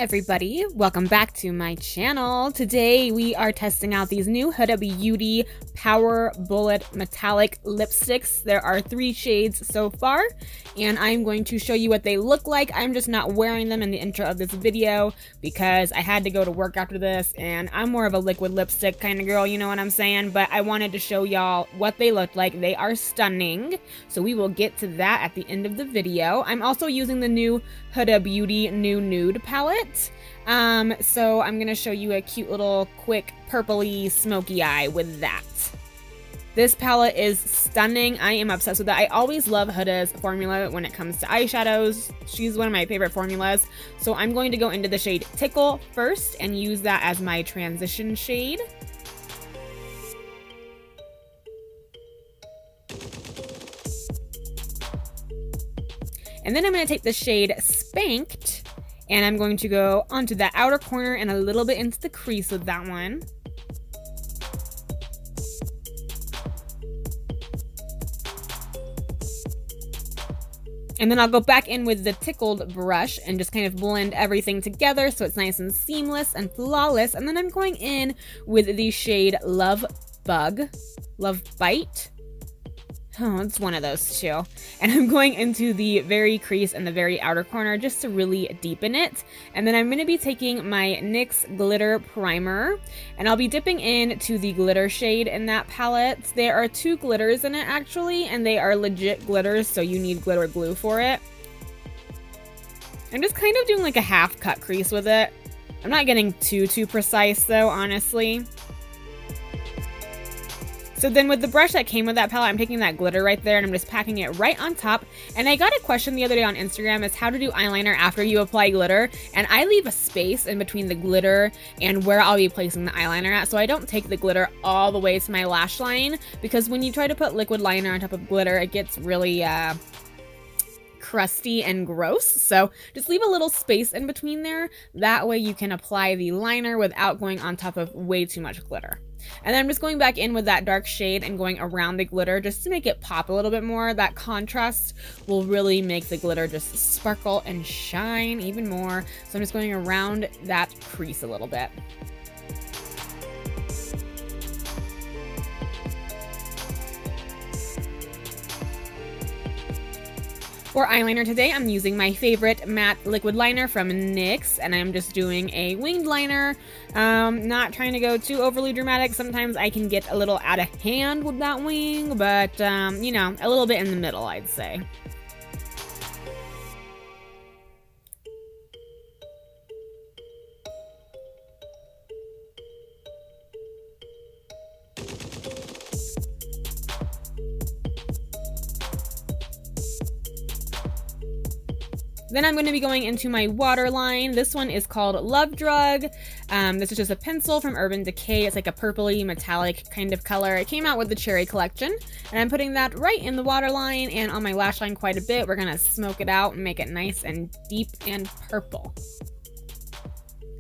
everybody, welcome back to my channel. Today we are testing out these new Huda Beauty Power Bullet Metallic Lipsticks. There are 3 shades so far, and I'm going to show you what they look like. I'm just not wearing them in the intro of this video because I had to go to work after this, and I'm more of a liquid lipstick kind of girl, you know what I'm saying? But I wanted to show y'all what they look like. They are stunning, so we will get to that at the end of the video. I'm also using the new Huda Beauty new Nude Palette. So I'm gonna show you a cute little quick purpley smoky eye with that. This palette is stunning. I am obsessed with that. I always love Huda's formula when it comes to eyeshadows. She's one of my favorite formulas. So I'm going to go into the shade Tickle first and use that as my transition shade. And then I'm going to take the shade Spanked, and I'm going to go onto that outer corner and a little bit into the crease with that one. And then I'll go back in with the tickled brush and just kind of blend everything together so it's nice and seamless and flawless. And then I'm going in with the shade Love Bite. Oh, it's one of those two. And I'm going into the very crease and the very outer corner just to really deepen it. And then I'm going to be taking my NYX Glitter Primer, and I'll be dipping into the glitter shade in that palette. There are 2 glitters in it actually, and they are legit glitters, so you need glitter glue for it. I'm just kind of doing like a half cut crease with it. I'm not getting too precise though, honestly. So then with the brush that came with that palette, I'm taking that glitter right there and I'm just packing it right on top. And I got a question the other day on Instagram is how to do eyeliner after you apply glitter. And I leave a space in between the glitter and where I'll be placing the eyeliner at. So I don't take the glitter all the way to my lash line, because when you try to put liquid liner on top of glitter, it gets really crusty and gross. So just leave a little space in between there. That way you can apply the liner without going on top of way too much glitter. And then I'm just going back in with that dark shade and going around the glitter just to make it pop a little bit more. That contrast will really make the glitter just sparkle and shine even more. So I'm just going around that crease a little bit. For eyeliner today, I'm using my favorite matte liquid liner from NYX, and I'm just doing a winged liner. Not trying to go too overly dramatic. Sometimes I can get a little out of hand with that wing, but, you know, a little bit in the middle, I'd say. Then I'm going to be going into my waterline. This one is called Love Drug. This is just a pencil from Urban Decay. It's like a purpley metallic kind of color. It came out with the Cherry collection. And I'm putting that right in the waterline and on my lash line quite a bit. We're going to smoke it out and make it nice and deep and purple.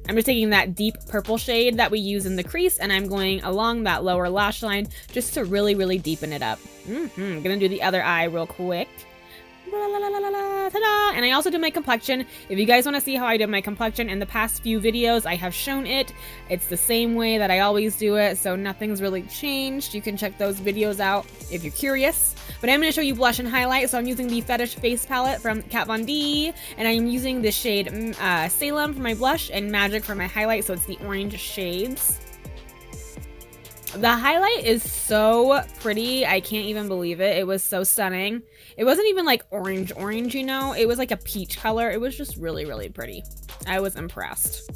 I'm just taking that deep purple shade that we use in the crease, and I'm going along that lower lash line just to really deepen it up. I'm going to do the other eye real quick. Ta-da! And I also do my complexion. If you guys want to see how I do my complexion, in the past few videos I have shown it. It's the same way that I always do it, so nothing's really changed. You can check those videos out if you're curious. But I'm going to show you blush and highlight, so I'm using the Fetish face palette from Kat Von D, and I'm using the shade Salem for my blush and Magick for my highlight, so it's the orange shades. The highlight is so pretty. I can't even believe it. It was so stunning. It wasn't even like orange, you know? It was like a peach color. It was just really pretty. I was impressed.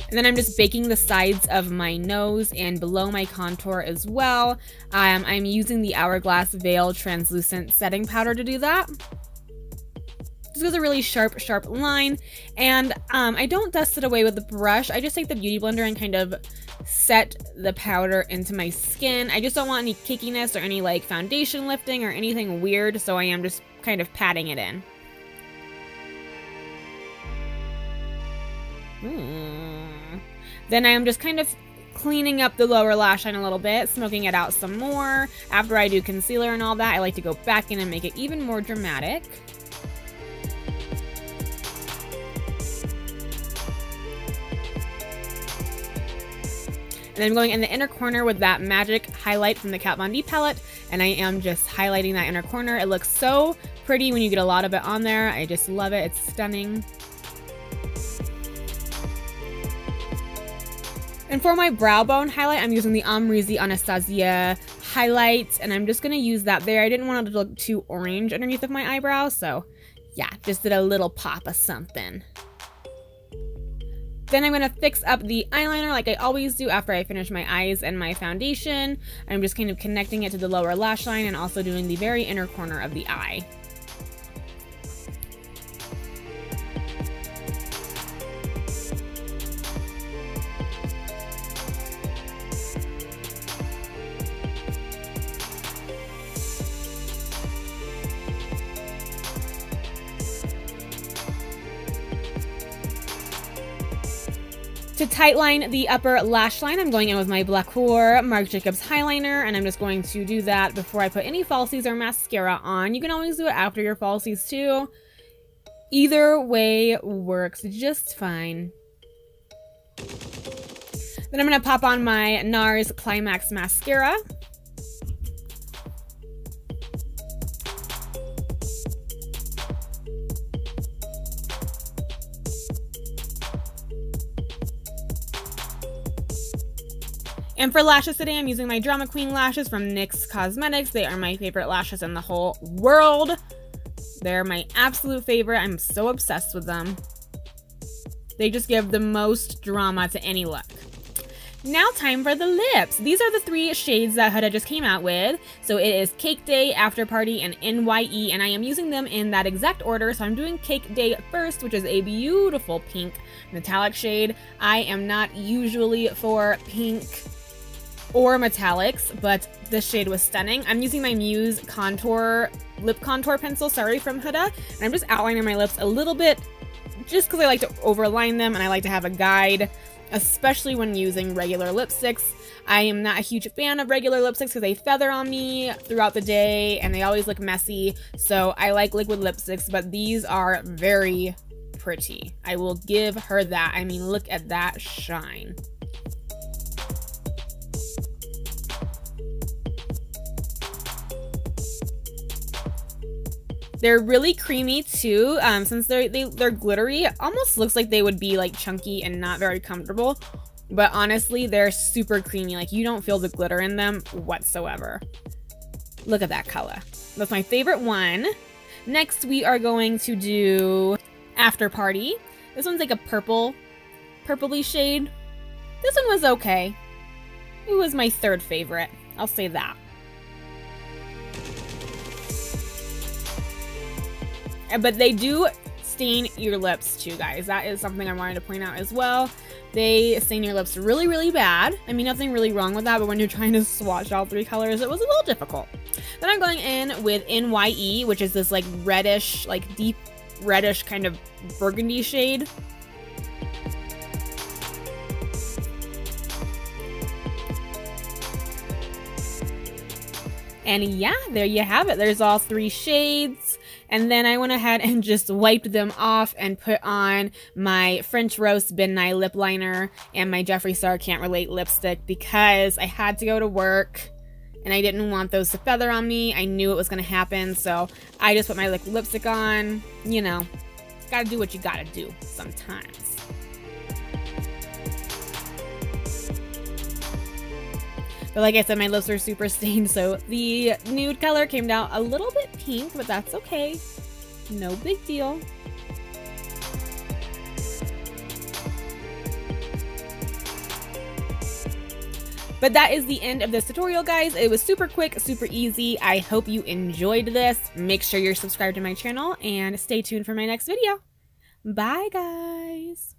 And then I'm just baking the sides of my nose and below my contour as well. I'm using the Hourglass Veil Translucent Setting Powder to do that. This gives a really sharp line, and I don't dust it away with the brush. I just take the Beauty Blender and kind of set the powder into my skin. I just don't want any cakiness or any like foundation lifting or anything weird, so I am just kind of patting it in. Then I am just kind of cleaning up the lower lash line a little bit, smoking it out some more. After I do concealer and all that, I like to go back in and make it even more dramatic. And then I'm going in the inner corner with that Magic highlight from the Kat Von D palette, and I am just highlighting that inner corner. It looks so pretty when you get a lot of it on there. I just love it. It's stunning. And for my brow bone highlight, I'm using the Amrezy Anastasia highlight, and I'm just going to use that there. I didn't want it to look too orange underneath of my eyebrow, so yeah, just did a little pop of something. Then I'm going to fix up the eyeliner like I always do after I finish my eyes and my foundation. I'm just kind of connecting it to the lower lash line and also doing the very inner corner of the eye. To tightline the upper lash line, I'm going in with my Blacquer Marc Jacobs Highliner, and I'm just going to do that before I put any falsies or mascara on. You can always do it after your falsies too. Either way works just fine. Then I'm going to pop on my NARS Climax mascara. And for lashes today, I'm using my Drama Queen lashes from NYX Cosmetics. They are my favorite lashes in the whole world. They're my absolute favorite. I'm so obsessed with them. They just give the most drama to any look. Now time for the lips. These are the 3 shades that Huda just came out with. So it is Cake Day, After Party, and NYE, and I am using them in that exact order. So I'm doing Cake Day first, which is a beautiful pink metallic shade. I am not usually for pink or metallics, but this shade was stunning. I'm using my Muse lip contour pencil, from Huda, and I'm just outlining my lips a little bit just because I like to overline them and I like to have a guide, especially when using regular lipsticks. I am not a huge fan of regular lipsticks because they feather on me throughout the day and they always look messy, so I like liquid lipsticks, but these are very pretty. I will give her that. I mean, look at that shine. They're really creamy too, since they're glittery. It almost looks like they would be like chunky and not very comfortable, but honestly, they're super creamy. Like, you don't feel the glitter in them whatsoever. Look at that color. That's my favorite one. Next, we are going to do After Party. This one's like a purpley shade. This one was okay. It was my 3rd favorite. I'll say that. But they do stain your lips too, guys. That is something I wanted to point out as well. They stain your lips really, really bad. I mean, nothing really wrong with that, but when you're trying to swatch all 3 colors, it was a little difficult. Then I'm going in with NYE, which is this like reddish, like deep reddish kind of burgundy shade. And yeah, there you have it. There's all 3 shades. And then I went ahead and just wiped them off and put on my French Roast Ben Nye lip liner and my Jeffree Star Can't Relate lipstick because I had to go to work and I didn't want those to feather on me. I knew it was going to happen, so I just put my liquid lipstick on. You know, gotta do what you gotta do sometimes. But like I said, my lips are super stained, so the nude color came down a little bit pink, but that's okay. No big deal. But that is the end of this tutorial, guys. It was super quick, super easy. I hope you enjoyed this. Make sure you're subscribed to my channel and stay tuned for my next video. Bye, guys.